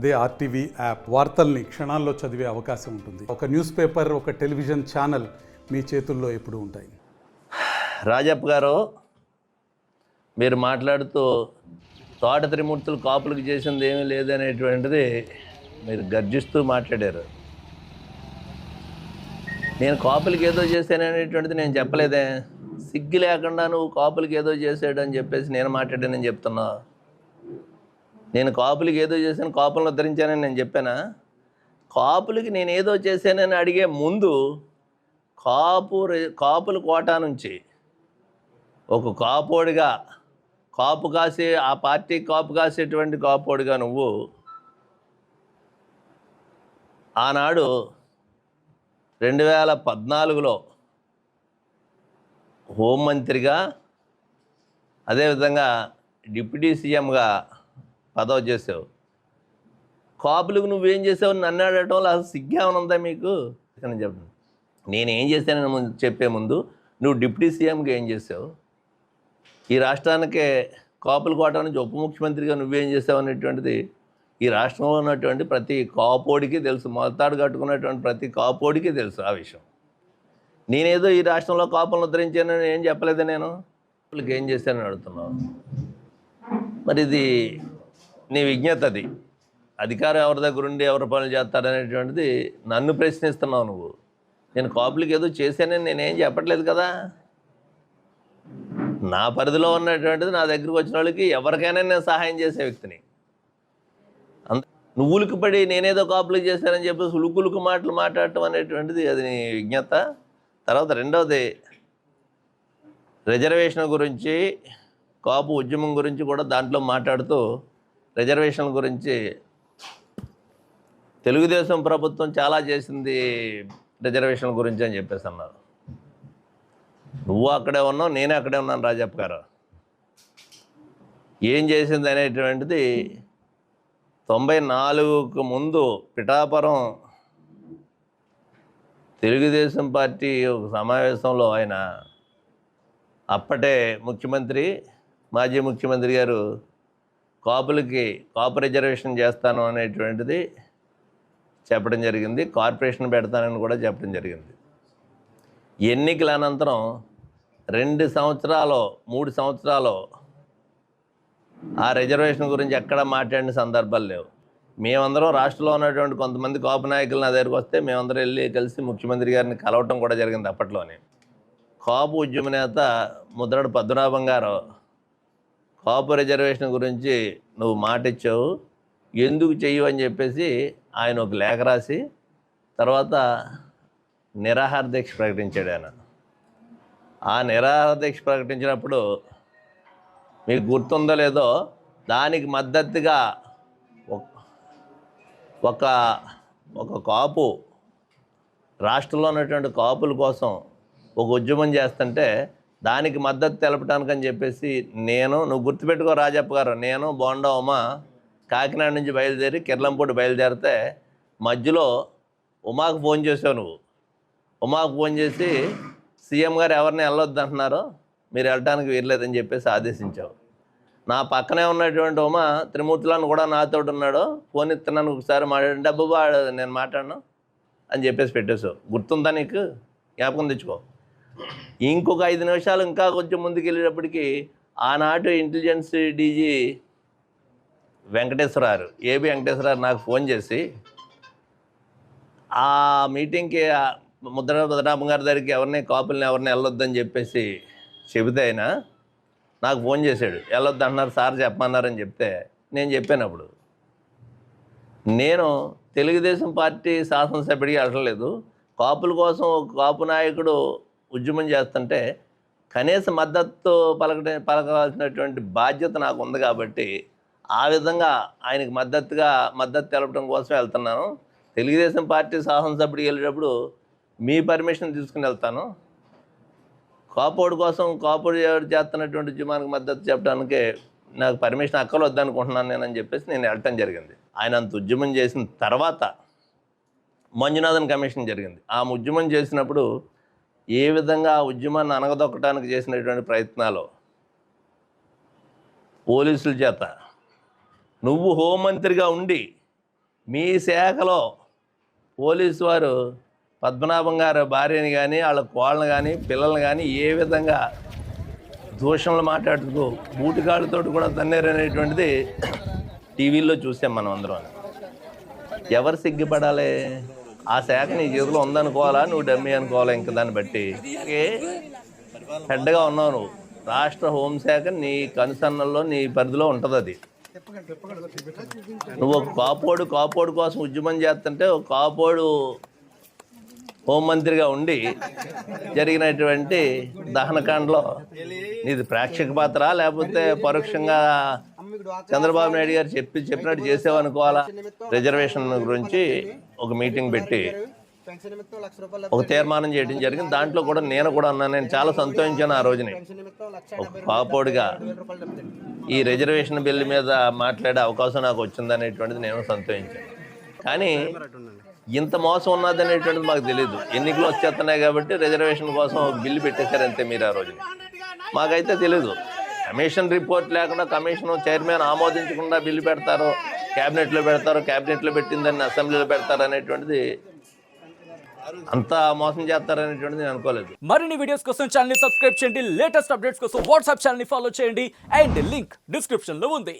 అదే RTV app వార్తల్ని క్షణాల్లో చదివే అవకాశం ఉంటుంది. ఒక న్యూస్ పేపర్, ఒక టెలివిజన్ ఛానల్ మీ చేతుల్లో ఎప్పుడూ ఉంటాయి. రాజప్ప గారు, మీరు మాట్లాడుతూ తోట త్రిమూర్తులు కాపులకు చేసింది ఏమీ లేదనేటువంటిది మీరు గర్జిస్తూ మాట్లాడారు. నేను కాపులకి ఏదో చేశాననేటువంటిది నేను చెప్పలేదే. సిగ్గు లేకుండా నువ్వు కాపులకి ఏదో చేశాడు అని చెప్పేసి నేను మాట్లాడానని చెప్తున్నా. నేను కాపులకి ఏదో చేశాను, కాపులను ఉద్ధరించానని నేను చెప్పానా? కాపులకి నేను ఏదో చేశానని అడిగే ముందు కాపుల కోటా నుంచి ఒక కాపోడిగా, కాపు కాసే ఆ పార్టీ కాపు కాసేటువంటి కాపోడిగా నువ్వు ఆనాడు 2014లో హోంమంత్రిగా, అదేవిధంగా డిప్యూటీ సీఎంగా పదవి చేసావు. కాపులకు నువ్వేం చేసావు నన్ను అడగటంలో అసలు సిగ్గేమని ఉందా మీకు? అని చెప్పండి. నేనేం చేశానని చెప్పే ముందు నువ్వు డిప్యూటీ సీఎంగా ఏం చేసావు, ఈ రాష్ట్రానికే కాపుల కోట నుంచి ఉప ముఖ్యమంత్రిగా నువ్వేం చేసావు అనేటువంటిది ఈ రాష్ట్రంలో ఉన్నటువంటి ప్రతి కాపోడికి తెలుసు. మొలతాడు కట్టుకున్నటువంటి ప్రతి కాపోడికి తెలుసు ఆ విషయం. నేనేదో ఈ రాష్ట్రంలో కాపులను ఉద్ధరించానని ఏం చెప్పలేదే. నేను కాపులకి ఏం చేశానని అడుగుతున్నావు. మరి ఇది నీ విజ్ఞత, అది అధికారం ఎవరి దగ్గర ఉండి ఎవరి పనులు చేస్తారనేటువంటిది నన్ను ప్రశ్నిస్తున్నావు నువ్వు. నేను కాపులకి ఏదో చేశానని నేనేం చెప్పట్లేదు కదా. నా పరిధిలో ఉన్నటువంటిది నా దగ్గరికి వచ్చిన వాళ్ళకి ఎవరికైనా నేను సహాయం చేసే వ్యక్తిని. నువ్వులకు పడి నేనేదో కాపులకు చేశానని చెప్పేసి ఉలుకులుకు మాటలు మాట్లాడటం అనేటువంటిది అది నీ విజ్ఞత. తర్వాత రెండవది, రిజర్వేషన్ గురించి, కాపు ఉద్యమం గురించి కూడా దాంట్లో మాట్లాడుతూ రిజర్వేషన్ల గురించి తెలుగుదేశం ప్రభుత్వం చాలా చేసింది రిజర్వేషన్ల గురించి అని చెప్పేసి అన్నారు. నువ్వు అక్కడే ఉన్నావు, నేను అక్కడే ఉన్నాను. రాజప్ప గారు ఏం చేసింది అనేటువంటిది 94కు ముందు పిఠాపురం తెలుగుదేశం పార్టీ ఒక సమావేశంలో ఆయన అప్పటే ముఖ్యమంత్రి, మాజీ ముఖ్యమంత్రి గారు కాపులకి కాపు రిజర్వేషన్ చేస్తాను అనేటువంటిది చెప్పడం జరిగింది. కార్పొరేషన్ పెడతానని కూడా చెప్పడం జరిగింది. ఎన్నికల అనంతరం 2 సంవత్సరాలు 3 సంవత్సరాలు ఆ రిజర్వేషన్ గురించి ఎక్కడ మాట్లాడిన సందర్భాలు లేవు. మేమందరం రాష్ట్రంలో ఉన్నటువంటి కొంతమంది కాపు నాయకులు నా దగ్గరికి వస్తే మేమందరం వెళ్ళి కలిసి ముఖ్యమంత్రి గారిని కలవటం కూడా జరిగింది. అప్పట్లోనే కాపు ఉద్యమ నేత ముద్రగడ పద్మనాభం గారు కాపు రిజర్వేషన్ గురించి నువ్వు మాట ఇచ్చావు, ఎందుకు చెయ్యు అని చెప్పేసి ఆయన ఒక లేఖ రాసి తర్వాత నిరాహార దీక్ష ప్రకటించాడు. ఆయన ఆ నిరాహార దీక్ష ప్రకటించినప్పుడు మీకు గుర్తుందో లేదో, దానికి మద్దతుగా ఒక కాపు రాష్ట్రంలో ఉన్నటువంటి కాపుల కోసం ఒక ఉద్యమం చేస్తుంటే దానికి మద్దతు తెలపడానికని చెప్పేసి నువ్వు గుర్తుపెట్టుకో రాజప్ప గారు, నేను బోండా ఉమ కాకినాడ నుంచి బయలుదేరి కిర్లంపూడి బయలుదేరితే మధ్యలో ఉమాకు ఫోన్ చేసావు. నువ్వు ఉమాకు ఫోన్ చేసి సీఎం గారు ఎవరిని వెళ్ళొద్దు అంటున్నారో మీరు వెళ్ళటానికి వీరలేదని చెప్పేసి ఆదేశించావు. నా పక్కనే ఉన్నటువంటి ఉమ త్రిమూర్తులను కూడా నాతో ఉన్నాడు, ఫోన్ ఇస్తున్నాను ఒకసారి మాట్లాడండి, డబ్బు నేను మాట్లాడను అని చెప్పేసి పెట్టేసావు. గుర్తుందా నీకు? జ్ఞాపకం తెచ్చుకో. ఇంకొక 5 నిమిషాలు ఇంకా కొంచెం ముందుకు వెళ్ళేటప్పటికి ఆనాటి ఇంటెలిజెన్స్ డీజీ ఏబి వెంకటేశ్వరరావు నాకు ఫోన్ చేసి ఆ మీటింగ్కి ముద్రగడ పద్మనాభం గారి దగ్గరికి ఎవరిని వెళ్ళొద్దని చెప్పేసి చెబితే ఆయన నాకు ఫోన్ చేశాడు. వెళ్ళొద్దు అంటున్నారు సార్, చెప్పమన్నారని చెప్తే నేను చెప్పాను. నేను తెలుగుదేశం పార్టీ శాసనసభ్యుడికి వెళ్ళలేదు, కాపుల కోసం ఒక కాపు నాయకుడు ఉద్యమం చేస్తుంటే కనీస మద్దతు పలకాల్సినటువంటి బాధ్యత నాకు ఉంది కాబట్టి ఆ విధంగా ఆయనకి మద్దతు తెలపడం కోసం వెళ్తున్నాను. తెలుగుదేశం పార్టీ శాసనసభ్యుడికి వెళ్ళేటప్పుడు మీ పర్మిషన్ తీసుకుని వెళ్తాను. కాపోడు కోసం కాపోడు చేస్తున్నటువంటి ఉద్యమానికి మద్దతు చెప్పడానికి నాకు పర్మిషన్ అక్కర్వద్దనుకుంటున్నాను నేను అని చెప్పేసి నేను వెళ్ళటం జరిగింది. ఆయన అంత ఉద్యమం చేసిన తర్వాత మంజునాథన్ కమిషన్ జరిగింది. ఆ ఉద్యమం చేసినప్పుడు ఏ విధంగా ఆ ఉద్యమాన్ని అనగదొక్కడానికి చేసినటువంటి ప్రయత్నాలు పోలీసుల చేత నువ్వు హోంమంత్రిగా ఉండి మీ శాఖలో పోలీసు వారు పద్మనాభం గారు భార్యని కానీ వాళ్ళ కోళ్ళని కానీ పిల్లల్ని కానీ ఏ విధంగా దూషణలు మాట్లాడుతూ బూటికాళ్ళతో కూడా తన్నేరనేటువంటిది టీవీల్లో చూసాం మనం అందరం. ఎవరు సిగ్గుపడాలి? ఆ శాఖ నీ చేతిలో ఉందనుకోవాలా, నువ్వు డమ్మీ అనుకోవాలా? ఇంకా దాన్ని బట్టి హెడ్గా ఉన్నావు నువ్వు. రాష్ట్ర హోంశాఖ నీ కనుసన్నల్లో నీ పరిధిలో ఉంటుంది. అది నువ్వు ఒక కాపోడు కోసం ఉద్యమం చేస్తుంటే ఒక కాపోడు హోంమంత్రిగా ఉండి జరిగినటువంటి దహనకాండలో నీది ప్రేక్షక పాత్ర, లేకపోతే పరోక్షంగా చంద్రబాబు నాయుడు గారు చెప్పినట్టు చేసేవనుకోవాలా? రిజర్వేషన్ గురించి ఒక మీటింగ్ పెట్టి ఒక తీర్మానం చేయడం జరిగింది. దాంట్లో కూడా నేను కూడా అన్నాను. నేను చాలా సంతోషించాను ఆ రోజుని. ఒక కాపోడుగా ఈ రిజర్వేషన్ బిల్లు మీద మాట్లాడే అవకాశం నాకు వచ్చిందనేటువంటిది నేను సంతోషించాను. కానీ ఇంత మోసం ఉన్నదనేటువంటిది మాకు తెలియదు. ఎన్నికలు వచ్చేస్తున్నాయి కాబట్టి రిజర్వేషన్ కోసం బిల్లు పెట్టేశారు అంతే మీరు ఆ రోజు. మాకైతే తెలీదు. కమిషన్ రిపోర్ట్ లేకుండా కమిషన్ చైర్మన్ ఆమోదించకుండా బిల్లు పెడతారు, క్యాబినెట్లో పెట్టిందని అసెంబ్లీలో పెడతారు అనేటువంటిది, అంతా మోసం చేస్తారనేటువంటిది నేను అనుకోలేదు. మరిన్ని వీడియోస్ కోసం ఛానల్ ని సబ్స్క్రైబ్ చేయండి. లేటెస్ట్ అప్డేట్స్ కోసం వాట్సాప్ ఛానల్ ని ఫాలో చేయండి. అండ్ లింక్ డిస్క్రిప్షన్ లో ఉంది.